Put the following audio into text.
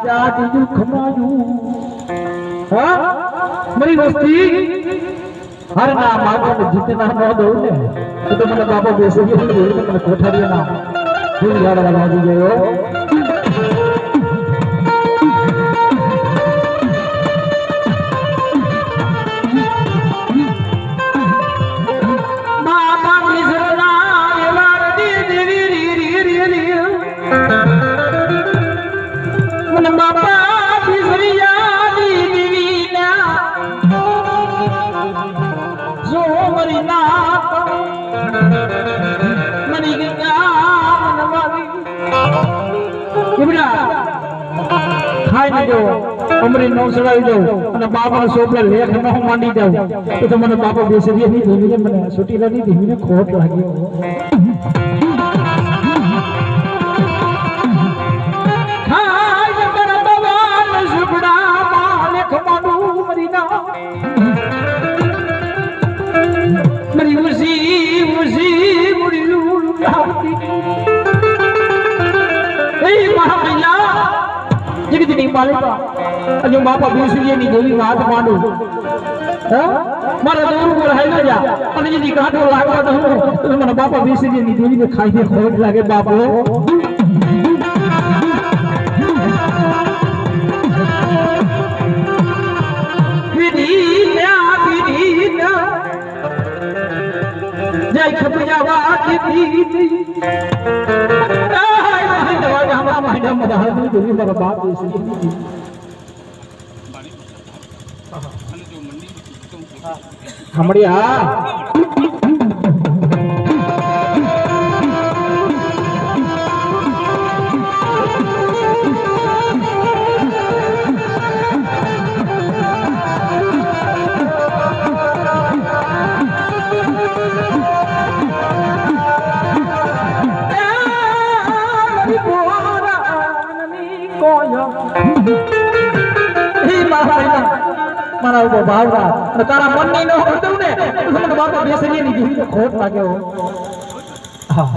જાત ખમાયું હા મારી વસ્તી हर ना मांगो ने जितना न दो ने तो મને બાપો બેસે કે મને કોઠારી ના ફૂલ યાદ લાગી ગયો બાપા મિસરના એવાર દી દેવી રી રી રી રી મને બાપા મિસરિયા દી દેવી ના जो मरी ना मरी गया मनवाली इबरा खाई न दो अमरी नो सड़ाई दो અને બાપા સોપલે લેખ ન માંડી જાવ તો મને બાપા બેસરી ની ધીમીને મને છૂટી લાગી ધીમીને ખોટ લાગ્યો ખાઈ કર ભગવાન સુબડા માલિક મનુ મરી ના मरी मुसी मुसी मुड़ी लूल लाती ए महामैया जगदनी मालिका अजो बापा बेसरिये ની દેવી વાત માંડો હ મારા દૂર પર હાઈલો જા અને જદી કાઢો લાગવા તો મને બાપા બેસરિये ની દેવી ને ખાઈ દે ખોટ લાગે બાપો जय खपया वाकी दी आय महिंदवा हमरा महिंदा मदा हदी देवी मेरा बाप देसी हमड़िया મારા ઉભો ભાવરા તારા મન ની નો હતું ને મને બાપા બેસરી ની જીવી ખોટ લાગ્યો હા